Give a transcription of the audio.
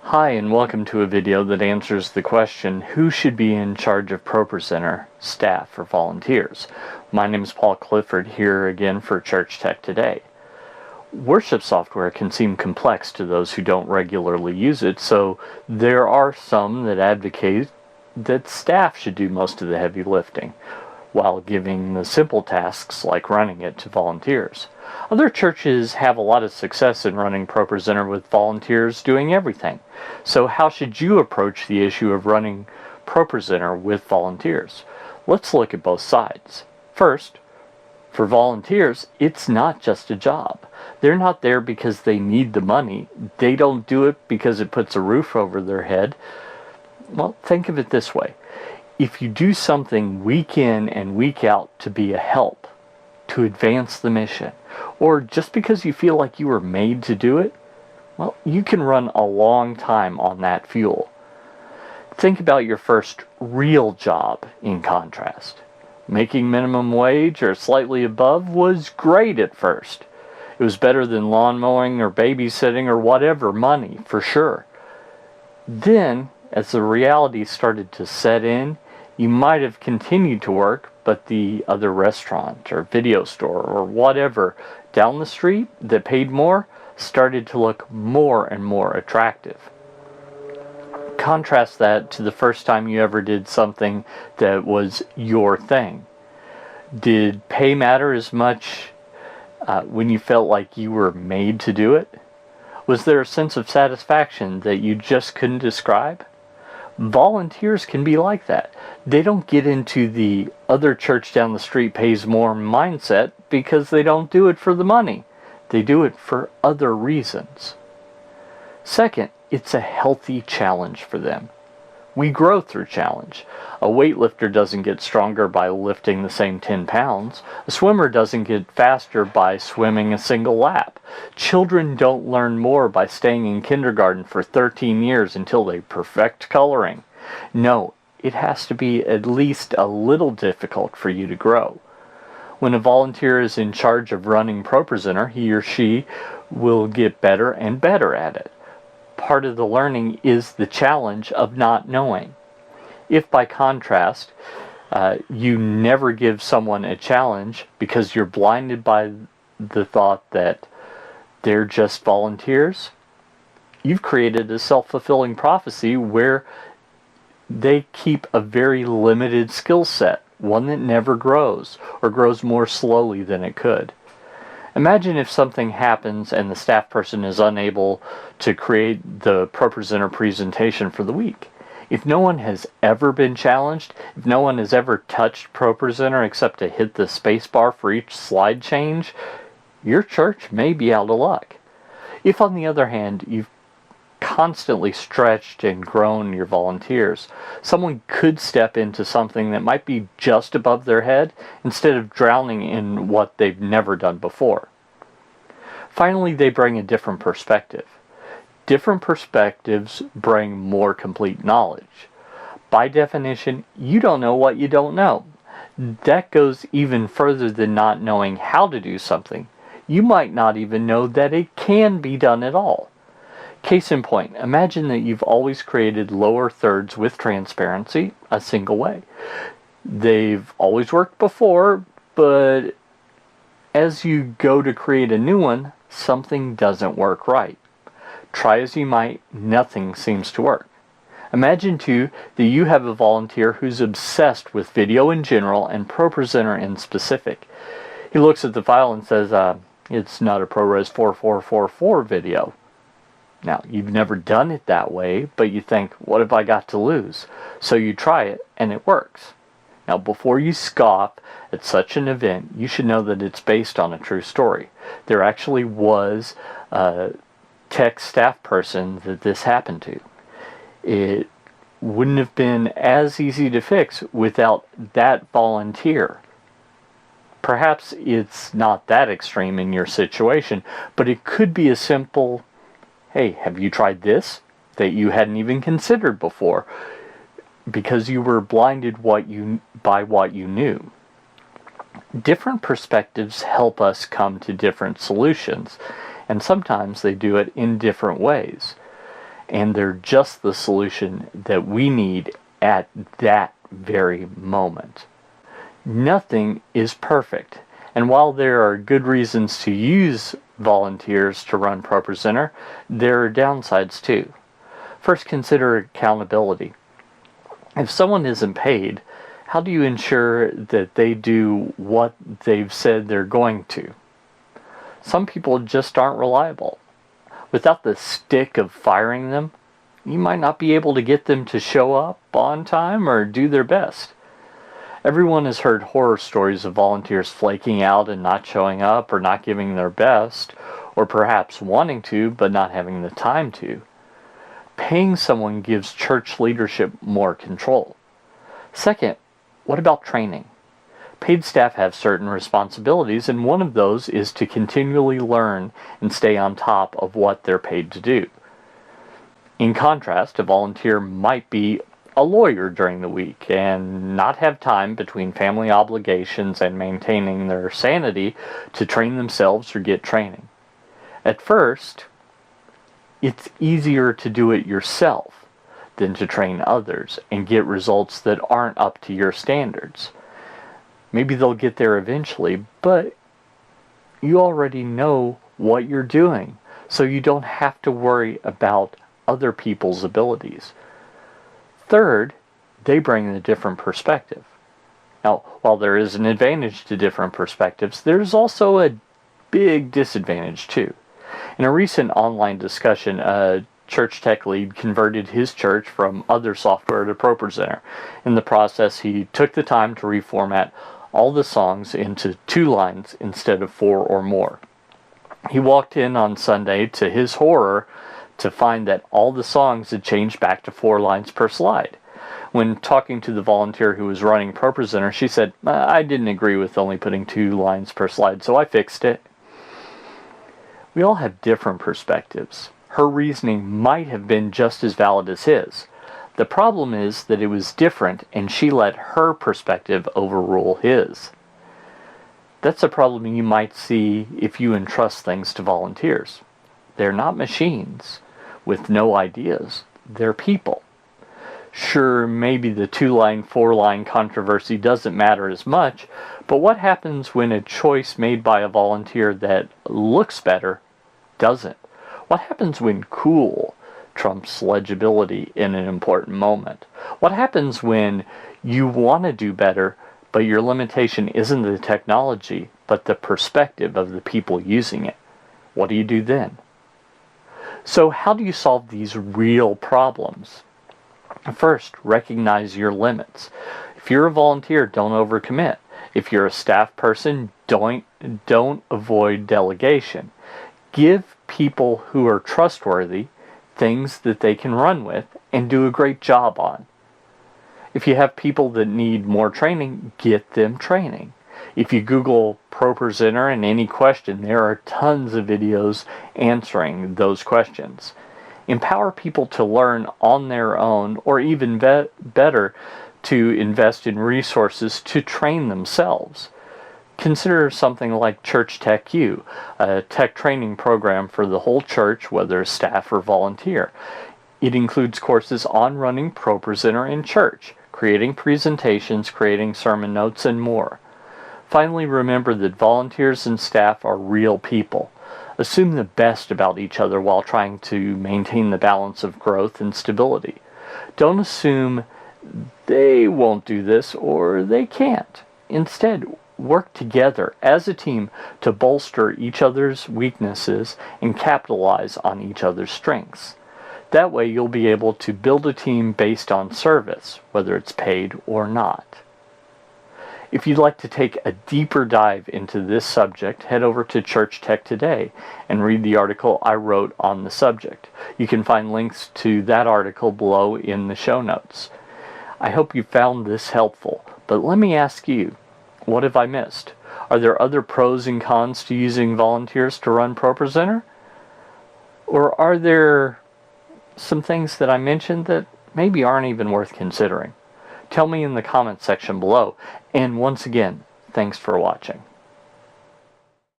Hi, and welcome to a video that answers the question, who should be in charge of ProPresenter, staff or volunteers? My name is Paul Clifford, here again for Church Tech Today. Worship software can seem complex to those who don't regularly use it, so there are some that advocate that staff should do most of the heavy lifting, while giving the simple tasks like running it to volunteers. Other churches have a lot of success in running ProPresenter with volunteers doing everything. So how should you approach the issue of running ProPresenter with volunteers? Let's look at both sides. First, for volunteers, it's not just a job. They're not there because they need the money. They don't do it because it puts a roof over their head. Well, think of it this way. If you do something week in and week out to be a help, to advance the mission, or just because you feel like you were made to do it, well, you can run a long time on that fuel. Think about your first real job in contrast. Making minimum wage or slightly above was great at first. It was better than lawn mowing or babysitting or whatever money, for sure. Then, as the reality started to set in, you might have continued to work, but the other restaurant or video store or whatever down the street that paid more started to look more and more attractive. Contrast that to the first time you ever did something that was your thing. Did pay matter as much when you felt like you were made to do it? Was there a sense of satisfaction that you just couldn't describe? Volunteers can be like that. They don't get into the other church down the street pays more mindset because they don't do it for the money. They do it for other reasons. Second, it's a healthy challenge for them. We grow through challenge. A weightlifter doesn't get stronger by lifting the same 10 pounds. A swimmer doesn't get faster by swimming a single lap. Children don't learn more by staying in kindergarten for 13 years until they perfect coloring. No, it has to be at least a little difficult for you to grow. When a volunteer is in charge of running ProPresenter, he or she will get better and better at it. Part of the learning is the challenge of not knowing. If by contrast, you never give someone a challenge because you're blinded by the thought that they're just volunteers, you've created a self-fulfilling prophecy where they keep a very limited skill set, one that never grows or grows more slowly than it could. Imagine if something happens and the staff person is unable to create the ProPresenter presentation for the week. If no one has ever been challenged, if no one has ever touched ProPresenter except to hit the spacebar for each slide change, your church may be out of luck. If, on the other hand, you've constantly stretched and grown your volunteers, someone could step into something that might be just above their head instead of drowning in what they've never done before. Finally, they bring a different perspective. Different perspectives bring more complete knowledge. By definition, you don't know what you don't know. That goes even further than not knowing how to do something. You might not even know that it can be done at all. Case in point, imagine that you've always created lower thirds with transparency a single way. They've always worked before, but as you go to create a new one, something doesn't work right. Try as you might, nothing seems to work. Imagine too that you have a volunteer who's obsessed with video in general and ProPresenter in specific. He looks at the file and says, it's not a ProRes 4444 video. Now, you've never done it that way, but you think, what have I got to lose? So you try it, and it works. Now, before you scoff at such an event, you should know that it's based on a true story. There actually was a tech staff person that this happened to. It wouldn't have been as easy to fix without that volunteer. Perhaps it's not that extreme in your situation, but it could be a simple, hey, have you tried this that you hadn't even considered before? Because you were blinded by what you knew. Different perspectives help us come to different solutions, and sometimes they do it in different ways. and they're just the solution that we need at that very moment. Nothing is perfect, and while there are good reasons to use volunteers to run ProPresenter, there are downsides too. First, consider accountability. If someone isn't paid, how do you ensure that they do what they've said they're going to? Some people just aren't reliable. Without the stick of firing them, you might not be able to get them to show up on time or do their best. Everyone has heard horror stories of volunteers flaking out and not showing up or not giving their best, or perhaps wanting to but not having the time to. Paying someone gives church leadership more control. Second, what about training? Paid staff have certain responsibilities, and one of those is to continually learn and stay on top of what they're paid to do. In contrast, a volunteer might be a lawyer during the week and not have time between family obligations and maintaining their sanity to train themselves or get training. At first, it's easier to do it yourself than to train others and get results that aren't up to your standards. Maybe they'll get there eventually, but you already know what you're doing, so you don't have to worry about other people's abilities. Third, they bring a different perspective. Now, while there is an advantage to different perspectives, there's also a big disadvantage too. In a recent online discussion, a church tech lead converted his church from other software to ProPresenter. In the process, he took the time to reformat all the songs into 2 lines instead of 4 or more. He walked in on Sunday, to his horror, to find that all the songs had changed back to 4 lines per slide. When talking to the volunteer who was running ProPresenter, she said, "I didn't agree with only putting 2 lines per slide, so I fixed it." We all have different perspectives. Her reasoning might have been just as valid as his. The problem is that it was different, and she let her perspective overrule his. That's a problem you might see if you entrust things to volunteers. They're not machines with no ideas. They're people. Sure, maybe the 2-line, 4-line controversy doesn't matter as much, but what happens when a choice made by a volunteer that looks better doesn't? What happens when cool trumps legibility in an important moment? What happens when you want to do better, but your limitation isn't the technology, but the perspective of the people using it? What do you do then? So how do you solve these real problems? First, recognize your limits. If you're a volunteer, don't overcommit. If you're a staff person, don't avoid delegation. Give people who are trustworthy things that they can run with and do a great job on. If you have people that need more training, get them training. If you Google ProPresenter and any question, there are tons of videos answering those questions. Empower people to learn on their own, or even better, to invest in resources to train themselves. Consider something like Church Tech U, a tech training program for the whole church, whether staff or volunteer. It includes courses on running ProPresenter in church, creating presentations, creating sermon notes, and more. Finally, remember that volunteers and staff are real people. Assume the best about each other while trying to maintain the balance of growth and stability. Don't assume they won't do this or they can't. Instead, work together as a team to bolster each other's weaknesses and capitalize on each other's strengths. That way you'll be able to build a team based on service, whether it's paid or not. If you'd like to take a deeper dive into this subject, head over to Church Tech Today and read the article I wrote on the subject. You can find links to that article below in the show notes. I hope you found this helpful, but let me ask you, what have I missed? Are there other pros and cons to using volunteers to run ProPresenter? Or are there some things that I mentioned that maybe aren't even worth considering? Tell me in the comments section below. And once again, thanks for watching.